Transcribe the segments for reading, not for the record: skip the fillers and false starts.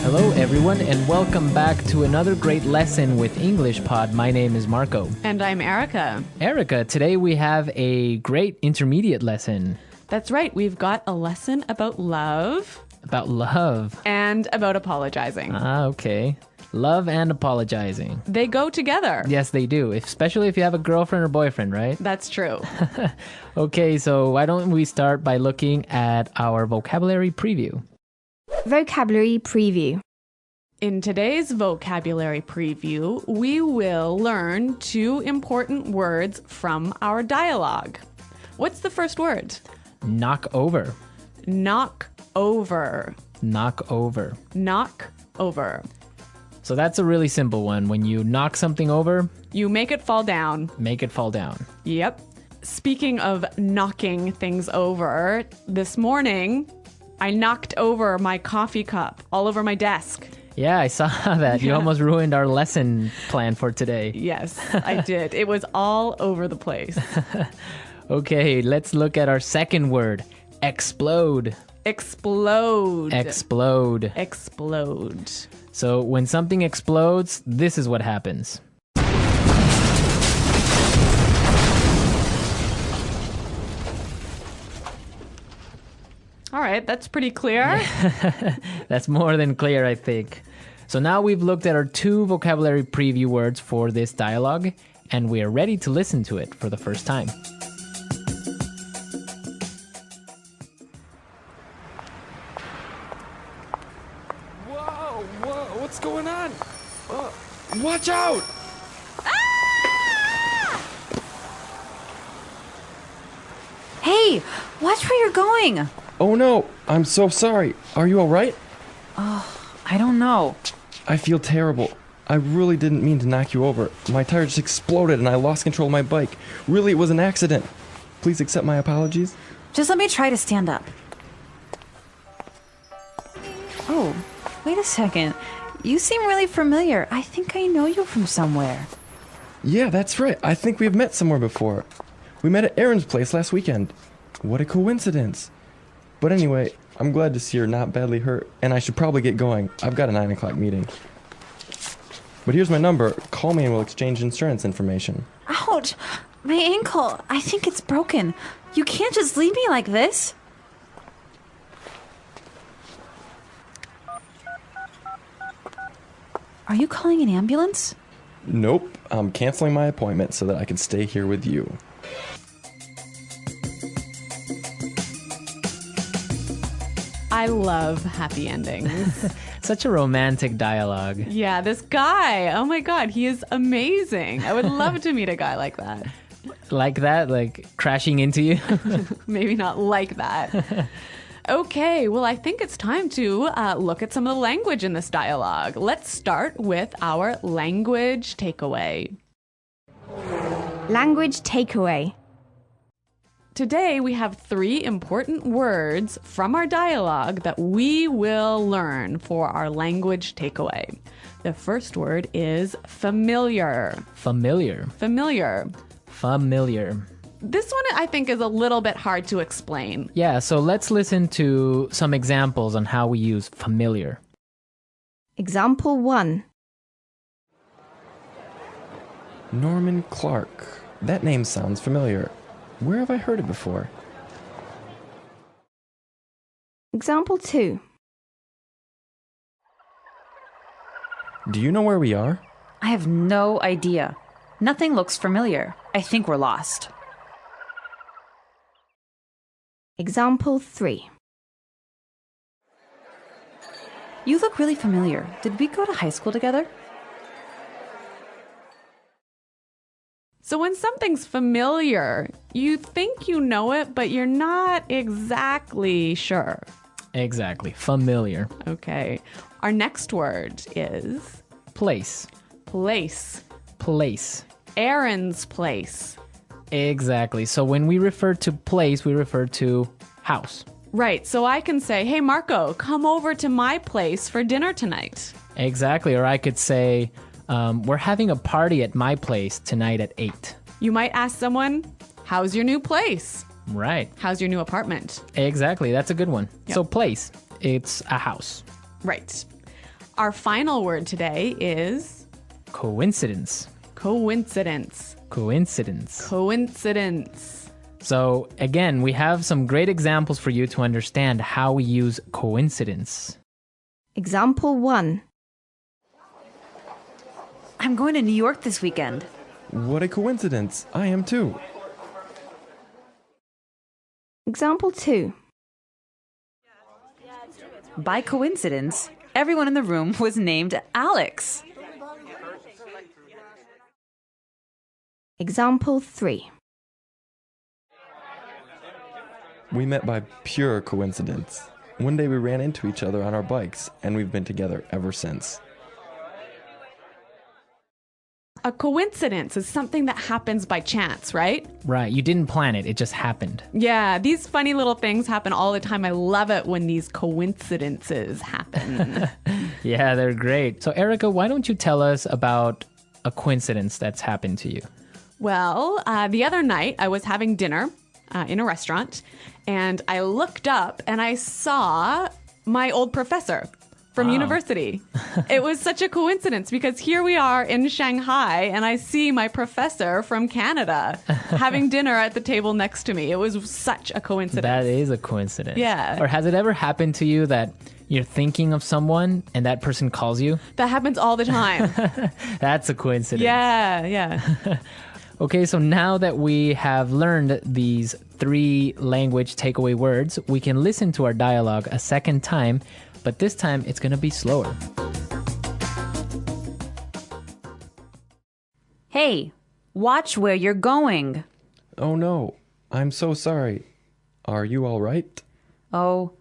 Hello, everyone, and welcome back to another great lesson with English Pod. My name is Marco. And I'm Erica. Erica, today we have a great intermediate lesson. That's right. We've got a lesson about love. About love. And about apologizing. Okay. Love and apologizing. They go together. Yes, they do, especially if you have a girlfriend or boyfriend, right? That's true. Okay, so why don't we start by looking at our vocabulary preview? Vocabulary preview. In today's vocabulary preview, we will learn 2 important words from our dialogue. What's the first word? Knock over. Knock over. Knock over. Knock over. So that's a really simple one. When you knock something over, You make it fall down. make it fall down. Yep. Speaking of knocking things over, this morning I knocked over my coffee cup all over my desk. Yeah, I saw that. You Yeah. almost ruined our lesson plan for today. Yes, I did. It was all over the place. Okay, let's look at our second word. Explode. Explode. Explode. Explode. So when something explodes, this is what happens. All right, that's pretty clear. That's more than clear, I think. So now we've looked at our 2 vocabulary preview words for this dialogue, and we are ready to listen to it for the first time. Whoa, what's going on? Watch out! Hey, watch where you're going. Oh no, I'm so sorry. Are you alright? I don't know. I feel terrible. I really didn't mean to knock you over. My tire just exploded and I lost control of my bike. Really, it was an accident. Please accept my apologies. Just let me try to stand up. Oh, wait a second. You seem really familiar. I think I know you from somewhere. Yeah, that's right. I think we've met somewhere before. We met at Aaron's place last weekend. What a coincidence. But anyway, I'm glad to see you're not badly hurt, and I should probably get going. I've got a 9 o'clock meeting. But here's my number. Call me and we'll exchange insurance information. Ouch! My ankle. I think it's broken. You can't just leave me like this. Are you calling an ambulance? Nope, I'm canceling my appointment so that I can stay here with you. I love happy endings. Such a romantic dialogue. Yeah, this guy. Oh my God, he is amazing. I would love to meet a guy like that. Like that, like crashing into you. Maybe not like that. Okay, well, I think it's time to look at some of the language in this dialogue. Let's start with our language takeaway. Language takeaway. Today, we have 3 important words from our dialogue that we will learn for our language takeaway. The first word is familiar. Familiar. Familiar. Familiar. This one, I think, is a little bit hard to explain. Yeah, so let's listen to some examples on how we use familiar. Example 1. Norman Clark. That name sounds familiar. Where have I heard it before? Example 2. Do you know where we are? I have no idea. Nothing looks familiar. I think we're lost. Example 3. You look really familiar. Did we go to high school together? So when something's familiar, you think you know it, but you're not exactly sure. Exactly. Familiar. Okay. Our next word is Place. place. Place. Aaron's place. Exactly. So when we refer to place, we refer to house. Right. So I can say, hey, Marco, come over to my place for dinner tonight. Exactly. Or I could say, we're having a party at my place tonight at 8. You might ask someone, how's your new place? Right. How's your new apartment? Exactly. That's a good one. Yep. So place, it's a house. Right. Our final word today is Coincidence. coincidence. Coincidence. Coincidence. So again, we have some great examples for you to understand how we use coincidence. Example 1. I'm going to New York this weekend. What a coincidence. I am too. Example 2. By coincidence, everyone in the room was named Alex. Example 3. We met by pure coincidence. One day we ran into each other on our bikes, and we've been together ever since. A coincidence is something that happens by chance, right? Right, you didn't plan it, it just happened. Yeah, these funny little things happen all the time. I love it when these coincidences happen. Yeah, they're great. So Erica, why don't you tell us about a coincidence that's happened to you? Well, the other night I was having dinner in a restaurant, and I looked up and I saw my old professor from university. It was such a coincidence because here we are in Shanghai and I see my professor from Canada having dinner at the table next to me. It was such a coincidence. That is a coincidence. Yeah. Or has it ever happened to you that you're thinking of someone and that person calls you? That happens all the time. That's a coincidence. Yeah. Okay, so now that we have learned these 3 language takeaway words, we can listen to our dialogue a second time, but this time it's going to be slower. Hey, watch where you're going. Oh no, I'm so sorry. Are you all right? Oh,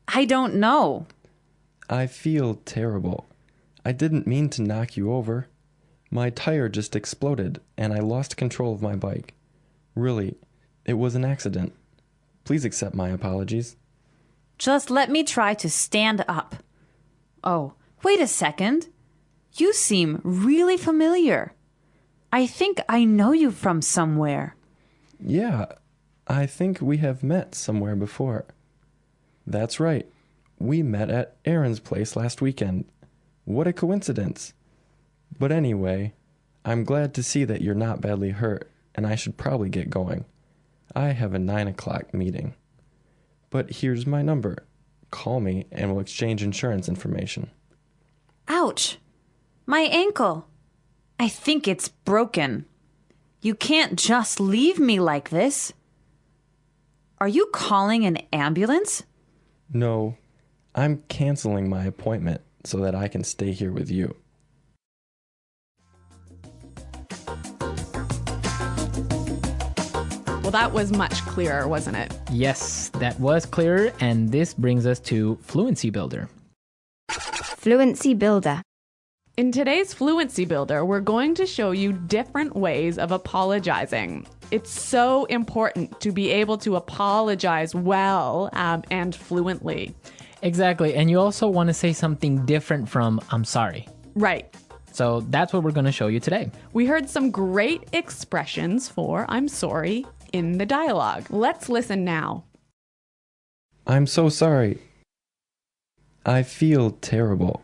I don't know. I feel terrible. I didn't mean to knock you over. My tire just exploded and I lost control of my bike. Really, it was an accident. Please accept my apologies. Just let me try to stand up. Oh, wait a second. You seem really familiar. I think I know you from somewhere. Yeah, I think we have met somewhere before. That's right. We met at Aaron's place last weekend. What a coincidence. But anyway, I'm glad to see that you're not badly hurt, and I should probably get going. I have a 9 o'clock meeting. But here's my number. Call me and we'll exchange insurance information. Ouch! My ankle. I think it's broken. You can't just leave me like this. Are you calling an ambulance? No, I'm canceling my appointment so that I can stay here with you. Well, that was much clearer, wasn't it? Yes, that was clearer, and this brings us to Fluency Builder. Fluency Builder. In today's Fluency Builder, we're going to show you different ways of apologizing. It's so important to be able to apologize well and fluently. Exactly, and you also want to say something different from I'm sorry. Right. So that's what we're going to show you today. We heard some great expressions for I'm sorry in the dialogue. Let's listen now. I'm so sorry. I feel terrible.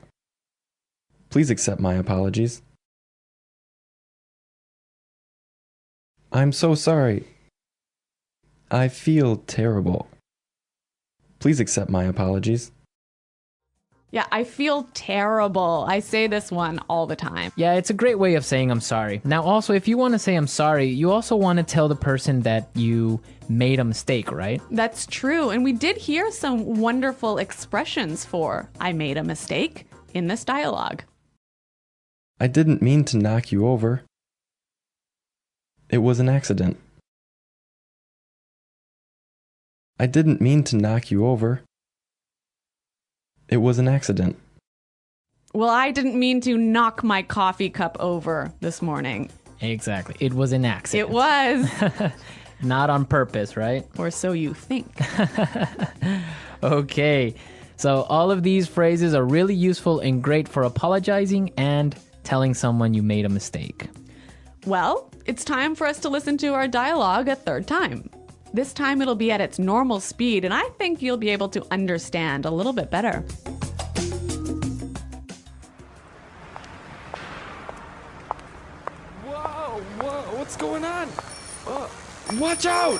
Please accept my apologies. I'm so sorry. I feel terrible. Please accept my apologies. Yeah, I feel terrible. I say this one all the time. Yeah, it's a great way of saying I'm sorry. Now, also, if you want to say I'm sorry, you also want to tell the person that you made a mistake, right? That's true. And we did hear some wonderful expressions for I made a mistake in this dialogue. I didn't mean to knock you over. It was an accident. I didn't mean to knock you over. It was an accident. Well, I didn't mean to knock my coffee cup over this morning. Exactly. It was an accident. It was. Not on purpose, right? Or so you think. Okay. So all of these phrases are really useful and great for apologizing and telling someone you made a mistake. Well, it's time for us to listen to our dialogue a third time. This time it'll be at its normal speed, and I think you'll be able to understand a little bit better. What's going on? Watch out!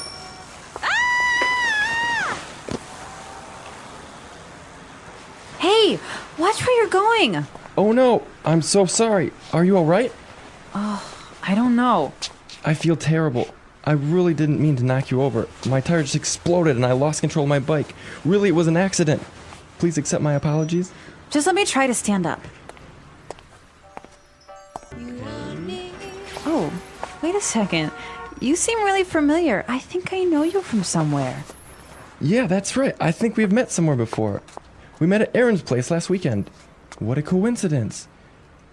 Hey, watch where you're going. Oh no, I'm so sorry. Are you alright? I don't know. I feel terrible. I really didn't mean to knock you over. My tire just exploded and I lost control of my bike. Really, it was an accident. Please accept my apologies. Just let me try to stand up. Oh, wait a second. You seem really familiar. I think I know you from somewhere. Yeah, that's right. I think we've met somewhere before. We met at Aaron's place last weekend. What a coincidence.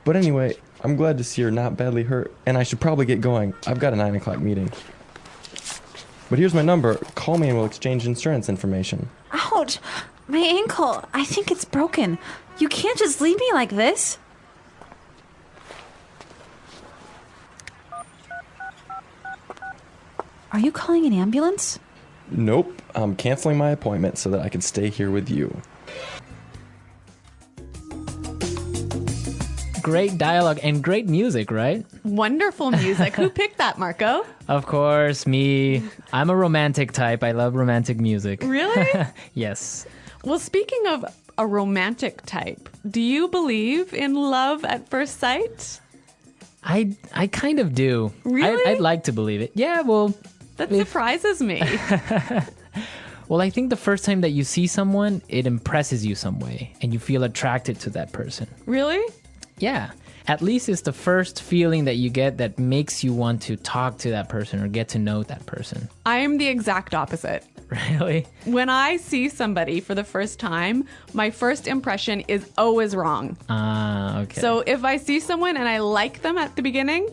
But anyway, I'm glad to see you're not badly hurt, and I should probably get going. I've got a 9 o'clock meeting. But here's my number. Call me and we'll exchange insurance information. Ouch! My ankle. I think it's broken. You can't just leave me like this. Are you calling an ambulance? Nope, I'm canceling my appointment so that I can stay here with you. Great dialogue and great music, right? Wonderful music. Who picked that, Marco? Of course, me. I'm a romantic type. I love romantic music. Really? Yes. Well, speaking of a romantic type, do you believe in love at first sight? I kind of do. Really? I'd like to believe it. Yeah, well, That surprises me. I think the first time that you see someone, it impresses you some way and you feel attracted to that person. Really? Yeah. At least it's the first feeling that you get that makes you want to talk to that person or get to know that person. I am the exact opposite. Really? When I see somebody for the first time, my first impression is always wrong. Ah, okay. So if I see someone and I like them at the beginning,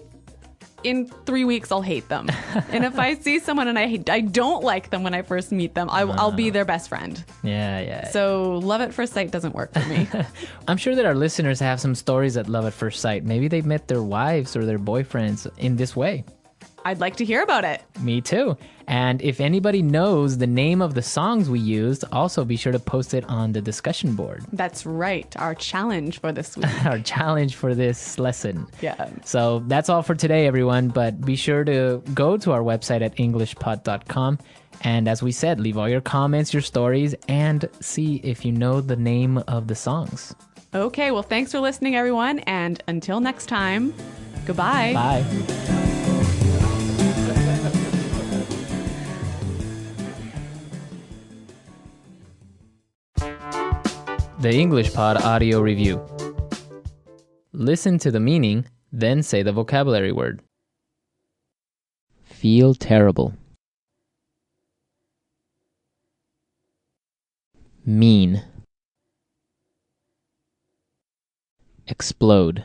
in 3 weeks I'll hate them. And if I see someone and I don't like them when I first meet them, I'll be their best friend. Yeah. So love at first sight doesn't work for me. I'm sure that our listeners have some stories at love at first sight. Maybe they met their wives or their boyfriends in this way. I'd like to hear about it. Me too. And if anybody knows the name of the songs we used, also be sure to post it on the discussion board. That's right. Our challenge for this week. Our challenge for this lesson. Yeah. So that's all for today, everyone. But be sure to go to our website at englishpod.com. And as we said, leave all your comments, your stories, and see if you know the name of the songs. Okay. Well, thanks for listening, everyone. And until next time, goodbye. Bye. The English Pod Audio Review. Listen to the meaning, then say the vocabulary word. Feel terrible. Mean. Explode.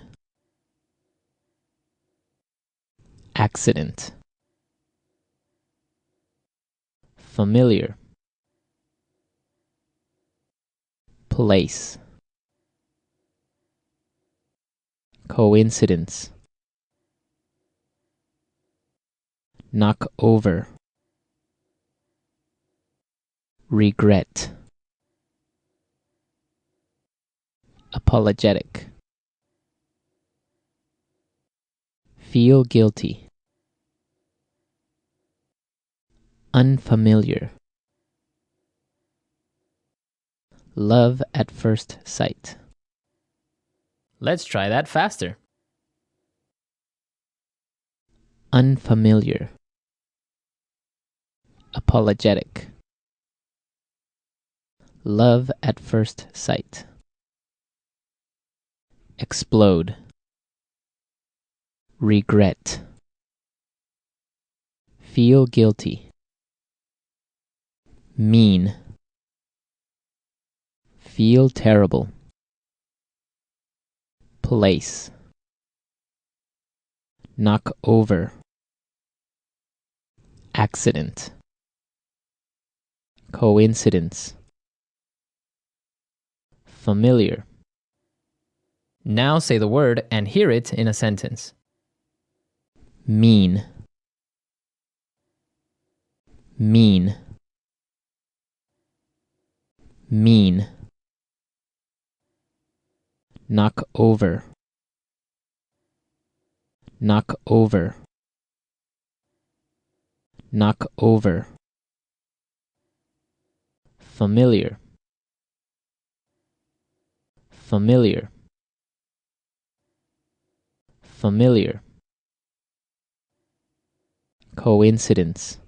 Accident. Familiar. Place. Coincidence. Knock over. Regret. Apologetic. Feel guilty. Unfamiliar. Love at first sight. Let's try that faster. Unfamiliar. Apologetic. Love at first sight. Explode. Regret. Feel guilty. Mean. Feel terrible. Place. Knock over. Accident. Coincidence. Familiar. Now say the word and hear it in a sentence. Mean. Mean. Mean. Knock over. Knock over. knock over. Familiar. Familiar. Familiar. Coincidence.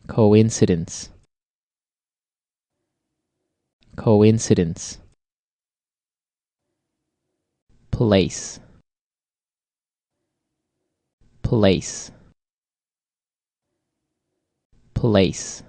Coincidence. Coincidence. Place. Place. Place.